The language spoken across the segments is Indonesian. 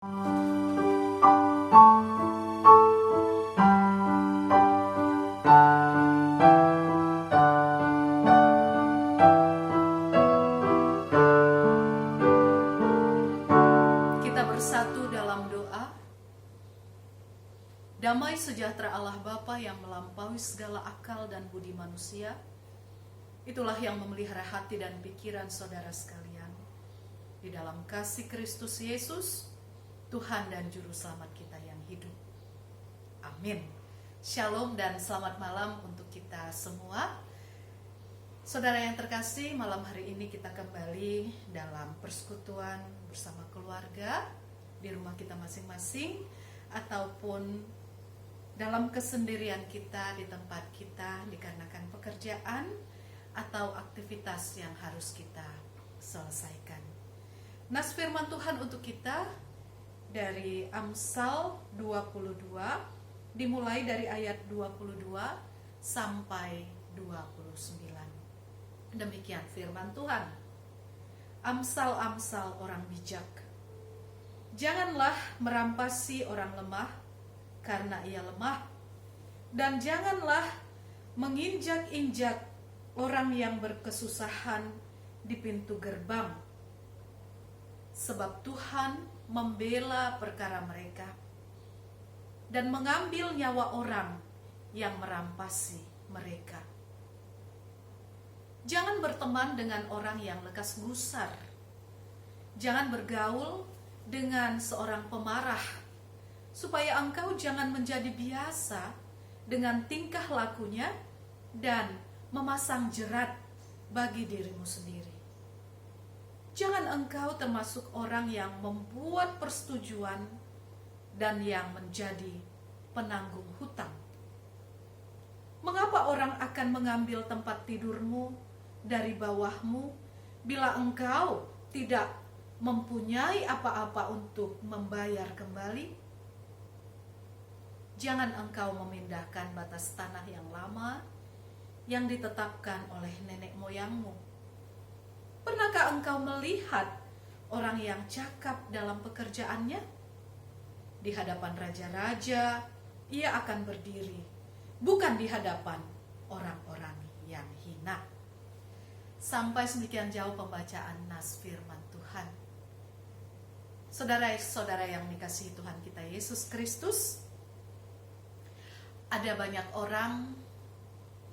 bersatu dalam doa. Damai sejahtera Allah Bapa yang melampaui segala akal dan budi manusia, itulah yang memelihara hati dan pikiran saudara sekalian di dalam kasih Kristus Yesus, Tuhan dan Juru Selamat kita yang hidup. Amin. Shalom dan selamat malam untuk kita semua. Saudara yang terkasih, malam hari ini kita kembali dalam persekutuan bersama keluarga di rumah kita masing-masing, ataupun dalam kesendirian kita di tempat kita dikarenakan pekerjaan atau aktivitas yang harus kita selesaikan. Nas firman Tuhan untuk kita dari Amsal 22, dimulai dari ayat 22 sampai 29. Demikian firman Tuhan. Amsal-amsal orang bijak. Janganlah merampasi orang lemah karena ia lemah, dan janganlah menginjak-injak orang yang berkesusahan di pintu gerbang, sebab Tuhan membela perkara mereka dan mengambil nyawa orang yang merampasi mereka. Jangan berteman dengan orang yang lekas gusar. Jangan bergaul dengan seorang pemarah, supaya engkau jangan menjadi biasa dengan tingkah lakunya dan memasang jerat bagi dirimu sendiri. Jangan engkau termasuk orang yang membuat persetujuan dan yang menjadi penanggung hutang. Mengapa orang akan mengambil tempat tidurmu dari bawahmu bila engkau tidak mempunyai apa-apa untuk membayar kembali? Jangan engkau memindahkan batas tanah yang lama yang ditetapkan oleh nenek moyangmu. Pernahkah engkau melihat orang yang cakap dalam pekerjaannya? Di hadapan raja-raja ia akan berdiri, bukan di hadapan orang-orang yang hina. Sampai sedemikian jauh pembacaan nas firman Tuhan. Saudara-saudara yang dikasihi Tuhan kita Yesus Kristus, ada banyak orang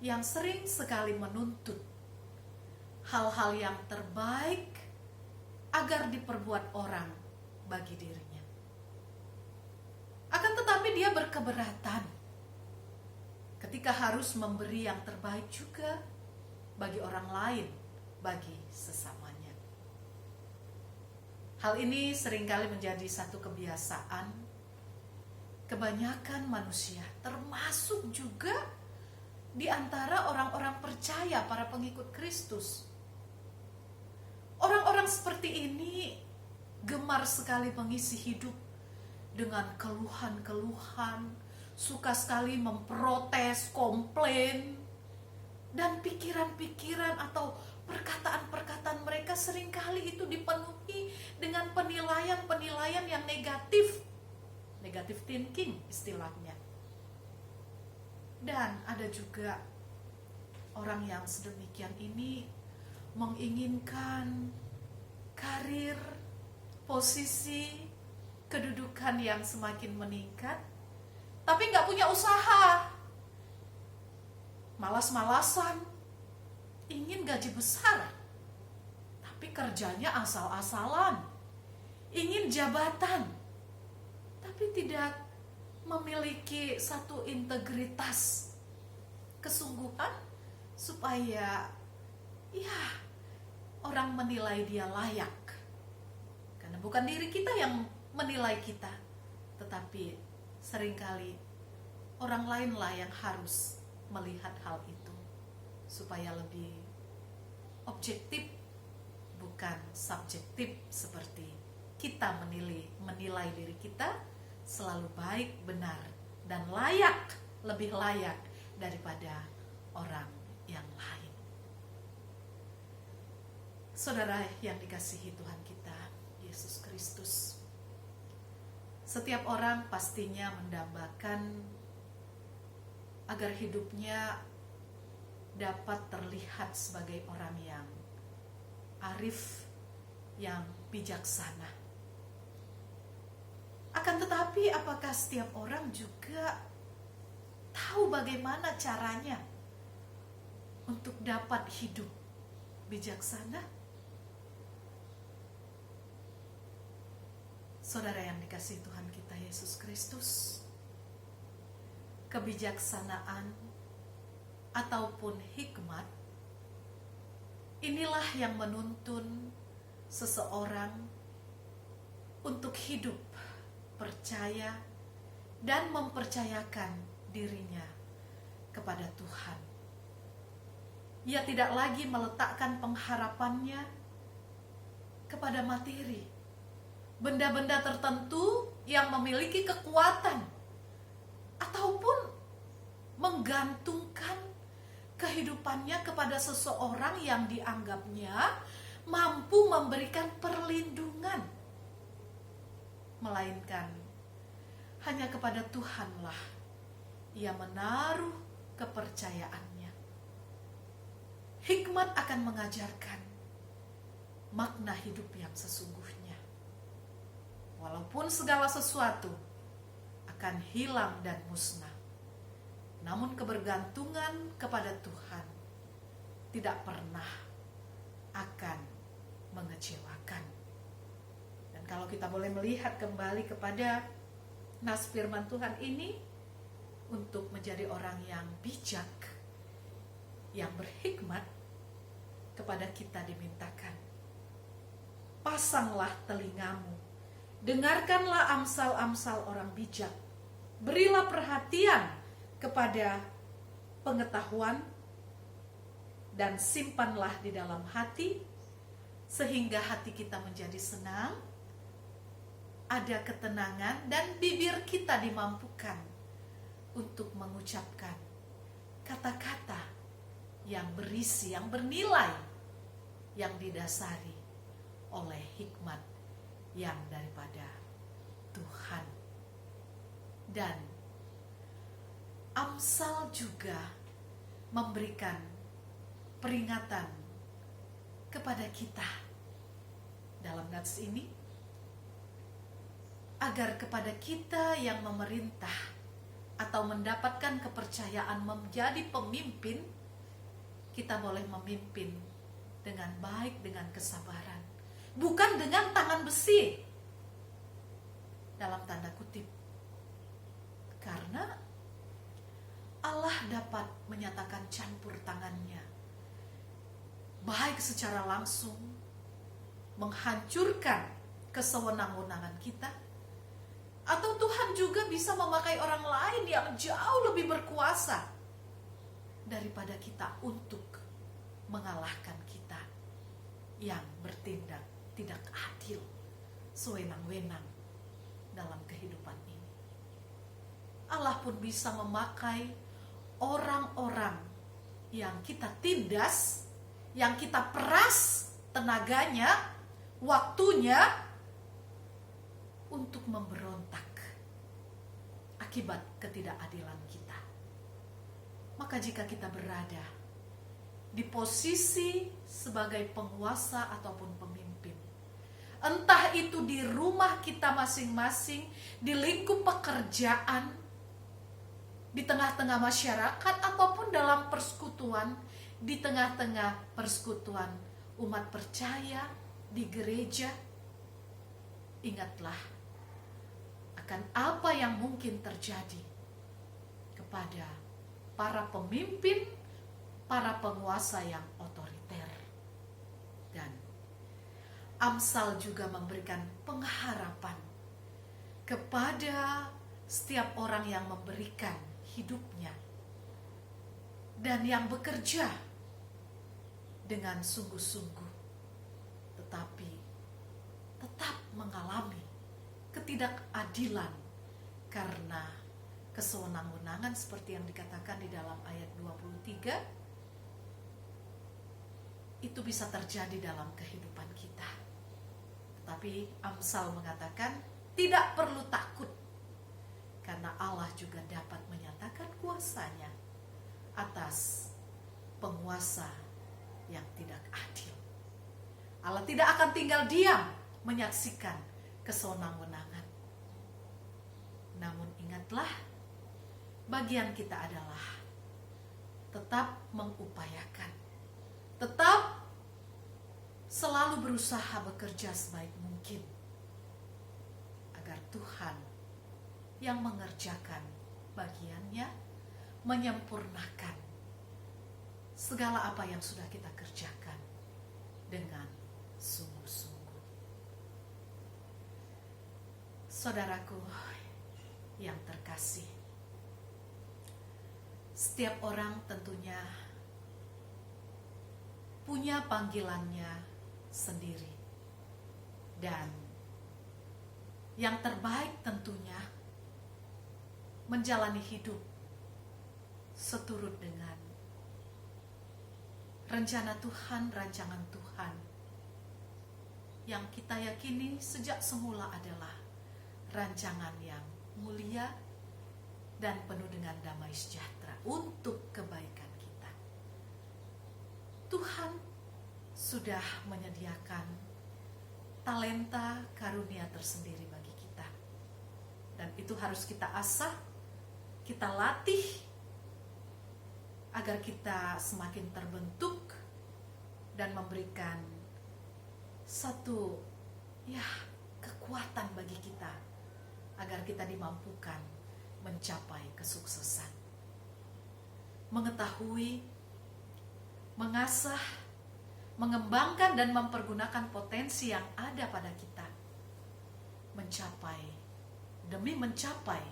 yang sering sekali menuntut hal-hal yang terbaik agar diperbuat orang bagi dirinya. Akan tetapi dia berkeberatan ketika harus memberi yang terbaik juga bagi orang lain, bagi sesamanya. Hal ini seringkali menjadi satu kebiasaan kebanyakan manusia, termasuk juga di antara orang-orang percaya, para pengikut Kristus. Orang-orang seperti ini gemar sekali mengisi hidup dengan keluhan-keluhan, suka sekali memprotes, komplain, dan pikiran-pikiran atau perkataan-perkataan mereka seringkali itu dipenuhi dengan penilaian-penilaian yang negatif. Negative thinking istilahnya. Dan ada juga orang yang sedemikian ini menginginkan karir, posisi, kedudukan yang semakin meningkat, tapi gak punya usaha. Malas-malasan, ingin gaji besar, tapi kerjanya asal-asalan. Ingin jabatan, tapi tidak memiliki satu integritas, kesungguhan, supaya orang menilai dia layak. Karena bukan diri kita yang menilai kita, tetapi seringkali orang lainlah yang harus melihat hal itu supaya lebih objektif, bukan subjektif seperti kita menilai diri kita selalu baik, benar, dan layak, lebih layak daripada orang yang lain. Saudara yang dikasihi Tuhan kita Yesus Kristus, Setiap orang pastinya mendambakan agar hidupnya dapat terlihat sebagai orang yang arif, yang bijaksana. Akan tetapi apakah setiap orang juga tahu bagaimana caranya untuk dapat hidup bijaksana? Saudara yang dikasihi Tuhan kita Yesus Kristus, kebijaksanaan ataupun hikmat inilah yang menuntun seseorang untuk hidup percaya dan mempercayakan dirinya kepada Tuhan. Ia tidak lagi meletakkan pengharapannya kepada materi, benda-benda tertentu yang memiliki kekuatan, ataupun menggantungkan kehidupannya kepada seseorang yang dianggapnya mampu memberikan perlindungan, melainkan hanya kepada Tuhanlah ia menaruh kepercayaannya. Hikmat akan mengajarkan makna hidup yang sesungguhnya. Walaupun segala sesuatu akan hilang dan musnah, namun kebergantungan kepada Tuhan tidak pernah akan mengecewakan. Dan kalau kita boleh melihat kembali kepada nas firman Tuhan ini, untuk menjadi orang yang bijak, yang berhikmat, kepada kita dimintakan, pasanglah telingamu, dengarkanlah amsal-amsal orang bijak, berilah perhatian kepada pengetahuan, dan simpanlah di dalam hati, sehingga hati kita menjadi senang, ada ketenangan, dan bibir kita dimampukan untuk mengucapkan kata-kata yang berisi, yang bernilai, yang didasari oleh hikmat yang daripada Tuhan. Dan Amsal juga memberikan peringatan kepada kita dalam nats ini, agar kepada kita yang memerintah atau mendapatkan kepercayaan menjadi pemimpin, kita boleh memimpin dengan baik, dengan kesabaran, bukan dengan tangan besi, dalam tanda kutip, karena Allah dapat menyatakan campur tangannya, baik secara langsung menghancurkan kesewenang-wenangan kita, atau Tuhan juga bisa memakai orang lain yang jauh lebih berkuasa daripada kita untuk mengalahkan kita yang bertindak tidak adil, sewenang-wenang dalam kehidupan ini. Allah pun bisa memakai orang-orang yang kita tindas, yang kita peras tenaganya, waktunya, untuk memberontak akibat ketidakadilan kita. Maka jika kita berada di posisi sebagai penguasa ataupun pemimpin, entah itu di rumah kita masing-masing, di lingkup pekerjaan, di tengah-tengah masyarakat, ataupun dalam persekutuan, di tengah-tengah persekutuan umat percaya di gereja, ingatlah akan apa yang mungkin terjadi kepada para pemimpin, para penguasa yang otoriter. Dan Amsal juga memberikan pengharapan kepada setiap orang yang memberikan hidupnya dan yang bekerja dengan sungguh-sungguh, tetapi tetap mengalami ketidakadilan karena kesewenang-wenangan seperti yang dikatakan di dalam ayat 23, itu bisa terjadi dalam kehidupan kita. Tetapi Amsal mengatakan tidak perlu takut juga dapat menyatakan kuasanya atas penguasa yang tidak adil. Allah tidak akan tinggal diam menyaksikan kesewenang-wenangan. Namun ingatlah, bagian kita adalah tetap mengupayakan, tetap selalu berusaha bekerja sebaik mungkin agar Tuhan yang mengerjakan bagiannya menyempurnakan segala apa yang sudah kita kerjakan dengan sungguh-sungguh. Saudaraku yang terkasih, setiap orang tentunya punya panggilannya sendiri, dan yang terbaik tentunya menjalani hidup seturut dengan rencana Tuhan, rancangan Tuhan yang kita yakini sejak semula adalah rancangan yang mulia dan penuh dengan damai sejahtera untuk kebaikan kita. Tuhan sudah menyediakan talenta karunia tersendiri bagi kita, dan itu harus kita asah, kita latih agar kita semakin terbentuk dan memberikan satu kekuatan bagi kita agar kita dimampukan mencapai kesuksesan, mengetahui, mengasah, mengembangkan dan mempergunakan potensi yang ada pada kita, demi mencapai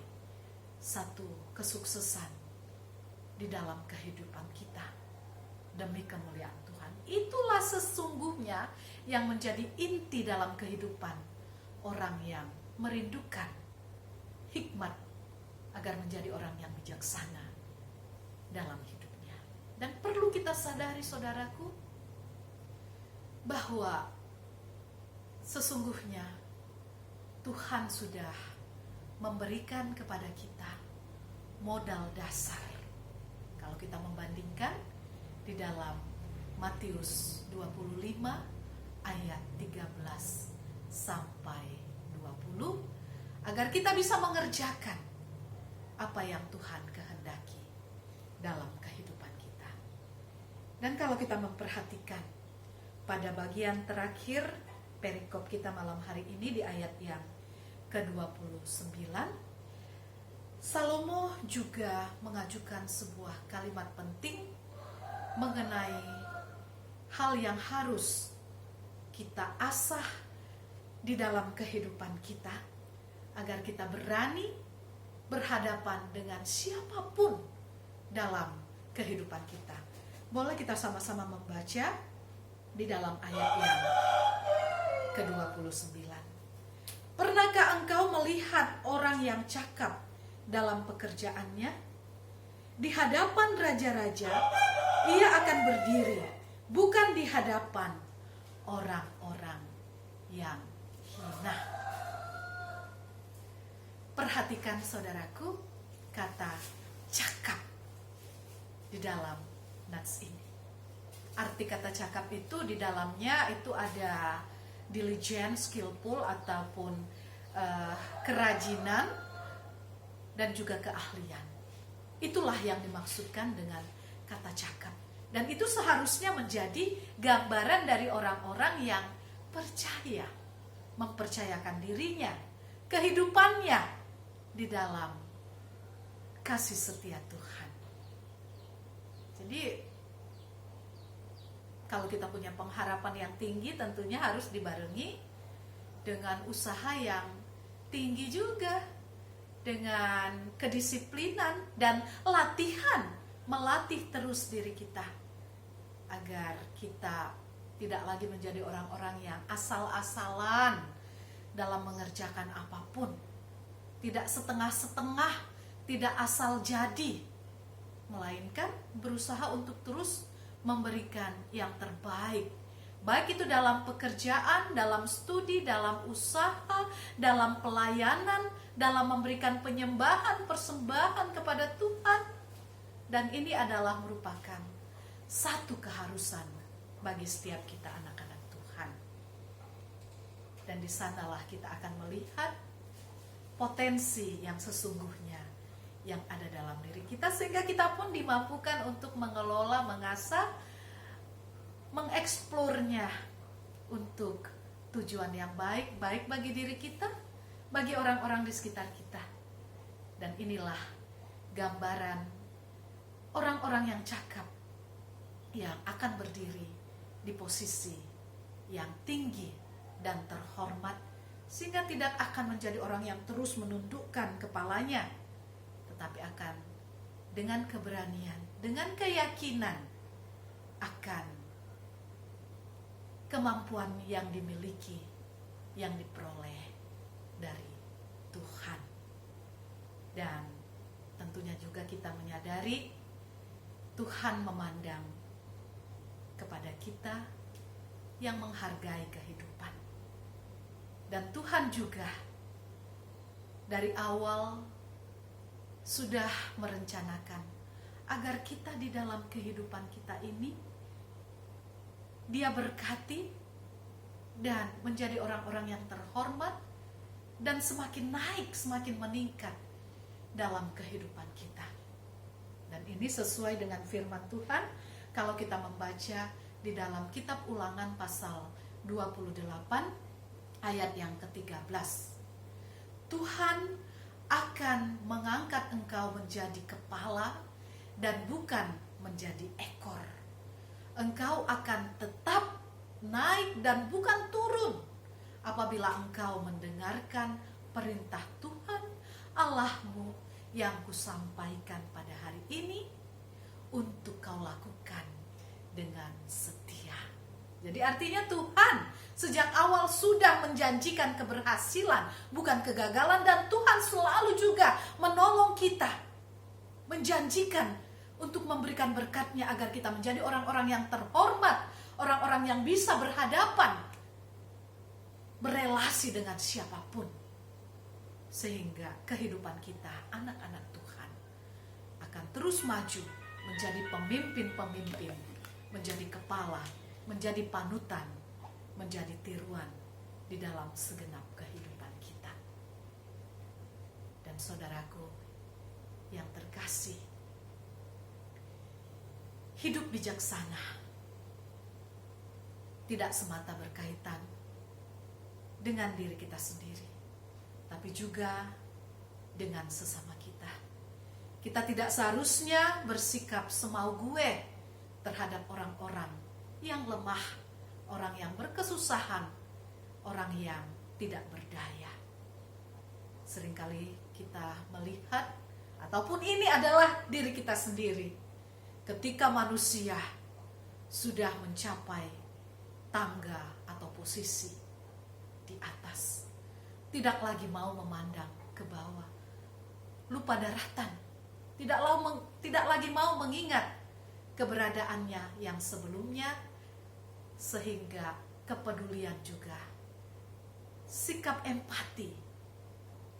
satu kesuksesan di dalam kehidupan kita demi kemuliaan Tuhan. Itulah sesungguhnya yang menjadi inti dalam kehidupan orang yang merindukan hikmat agar menjadi orang yang bijaksana dalam hidupnya. Dan perlu kita sadari, saudaraku, bahwa sesungguhnya Tuhan sudah memberikan kepada kita modal dasar. Kalau kita membandingkan di dalam Matius 25 ayat 13 sampai 20, agar kita bisa mengerjakan apa yang Tuhan kehendaki dalam kehidupan kita. Dan kalau kita memperhatikan pada bagian terakhir perikop kita malam hari ini di ayat yang ke-29, Salomo juga mengajukan sebuah kalimat penting mengenai hal yang harus kita asah di dalam kehidupan kita agar kita berani berhadapan dengan siapapun dalam kehidupan kita. Boleh kita sama-sama membaca di dalam ayat yang ke-29. Pernahkah engkau melihat orang yang cakap dalam pekerjaannya? Di hadapan raja-raja ia akan berdiri, bukan di hadapan orang-orang yang hina. Perhatikan, saudaraku, kata cakap di dalam nats ini. Arti kata cakap itu di dalamnya itu ada diligence, skillful, ataupun kerajinan dan juga keahlian. Itulah yang dimaksudkan dengan kata cakap. Dan itu seharusnya menjadi gambaran dari orang-orang yang percaya, mempercayakan dirinya, kehidupannya di dalam kasih setia Tuhan. Jadi kalau kita punya pengharapan yang tinggi, tentunya harus dibarengi dengan usaha yang tinggi juga, dengan kedisiplinan dan latihan, melatih terus diri kita agar kita tidak lagi menjadi orang-orang yang asal-asalan dalam mengerjakan apapun, tidak setengah-setengah, tidak asal jadi, melainkan berusaha untuk terus memberikan yang terbaik Baik itu dalam pekerjaan, dalam studi, dalam usaha, dalam pelayanan, dalam memberikan penyembahan, persembahan kepada Tuhan. Dan ini adalah merupakan satu keharusan bagi setiap kita anak-anak Tuhan. Dan di sanalah kita akan melihat potensi yang sesungguhnya yang ada dalam diri kita, sehingga kita pun dimampukan untuk mengelola, mengasah, mengeksplornya untuk tujuan yang baik, baik bagi diri kita, bagi orang-orang di sekitar kita. Dan inilah gambaran orang-orang yang cakap, yang akan berdiri di posisi yang tinggi dan terhormat, sehingga tidak akan menjadi orang yang terus menundukkan kepalanya, tetapi akan dengan keberanian, dengan keyakinan akan kemampuan yang dimiliki, yang diperoleh dari Tuhan. Dan tentunya juga kita menyadari Tuhan memandang kepada kita yang menghargai kehidupan. Dan Tuhan juga dari awal sudah merencanakan agar kita di dalam kehidupan kita ini Dia berkati dan menjadi orang-orang yang terhormat dan semakin naik, semakin meningkat dalam kehidupan kita. Dan ini sesuai dengan firman Tuhan kalau kita membaca di dalam kitab Ulangan pasal 28 ayat yang ke-13. Tuhan akan mengangkat engkau menjadi kepala dan bukan menjadi ekor. Engkau akan tetap naik dan bukan turun apabila engkau mendengarkan perintah Tuhan Allahmu yang kusampaikan pada hari ini untuk kau lakukan dengan setia. Jadi artinya Tuhan sejak awal sudah menjanjikan keberhasilan, bukan kegagalan, dan Tuhan selalu juga menolong kita, menjanjikan untuk memberikan berkat-Nya agar kita menjadi orang-orang yang terhormat, orang-orang yang bisa berhadapan, berelasi dengan siapapun. Sehingga kehidupan kita, anak-anak Tuhan, akan terus maju menjadi pemimpin-pemimpin, menjadi kepala, menjadi panutan, menjadi tiruan di dalam segenap kehidupan kita. Dan saudaraku yang terkasih, hidup bijaksana tidak semata berkaitan dengan diri kita sendiri, tapi juga dengan sesama kita. Kita tidak seharusnya bersikap semau gue terhadap orang-orang yang lemah, orang yang berkesusahan, orang yang tidak berdaya. Seringkali kita melihat, ataupun ini adalah diri kita sendiri, ketika manusia sudah mencapai tangga atau posisi di atas, tidak lagi mau memandang ke bawah, lupa daratan, tidak lagi mau mengingat keberadaannya yang sebelumnya, sehingga kepedulian juga, sikap empati,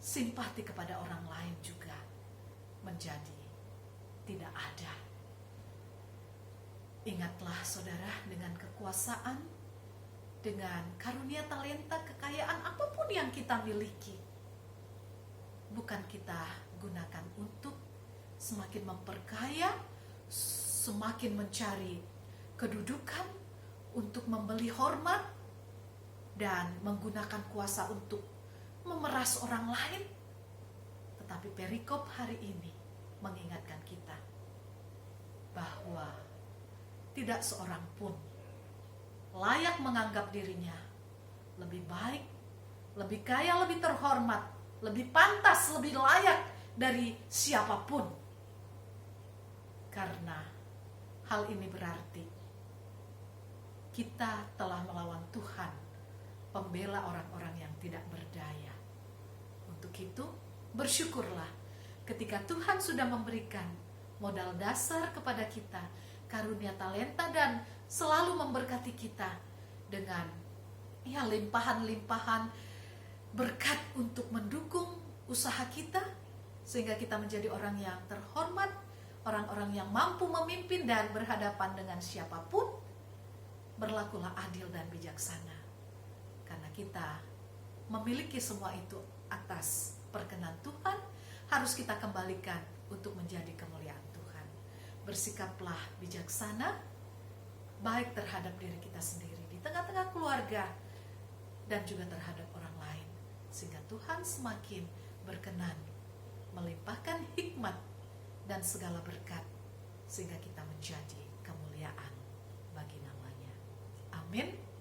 simpati kepada orang lain juga menjadi tidak ada. Ingatlah saudara, dengan kekuasaan, dengan karunia talenta, kekayaan apapun yang kita miliki, bukan kita gunakan untuk semakin memperkaya, semakin mencari kedudukan, untuk membeli hormat, dan menggunakan kuasa untuk memeras orang lain. Tetapi perikop hari ini mengingatkan kita bahwa tidak seorang pun layak menganggap dirinya lebih baik, lebih kaya, lebih terhormat, lebih pantas, lebih layak dari siapapun. Karena hal ini berarti kita telah melawan Tuhan, pembela orang-orang yang tidak berdaya. Untuk itu, bersyukurlah ketika Tuhan sudah memberikan modal dasar kepada kita, karunia talenta, dan selalu memberkati kita dengan limpahan-limpahan berkat untuk mendukung usaha kita, sehingga kita menjadi orang yang terhormat, orang-orang yang mampu memimpin dan berhadapan dengan siapapun. Berlakulah adil dan bijaksana, karena kita memiliki semua itu atas perkenan Tuhan. Harus kita kembalikan untuk menjadi kemuliaan Tuhan. Bersikaplah bijaksana, baik terhadap diri kita sendiri, di tengah-tengah keluarga, dan juga terhadap orang lain, sehingga Tuhan semakin berkenan melimpahkan hikmat dan segala berkat, sehingga kita menjadi kemuliaan bagi namanya. Amin.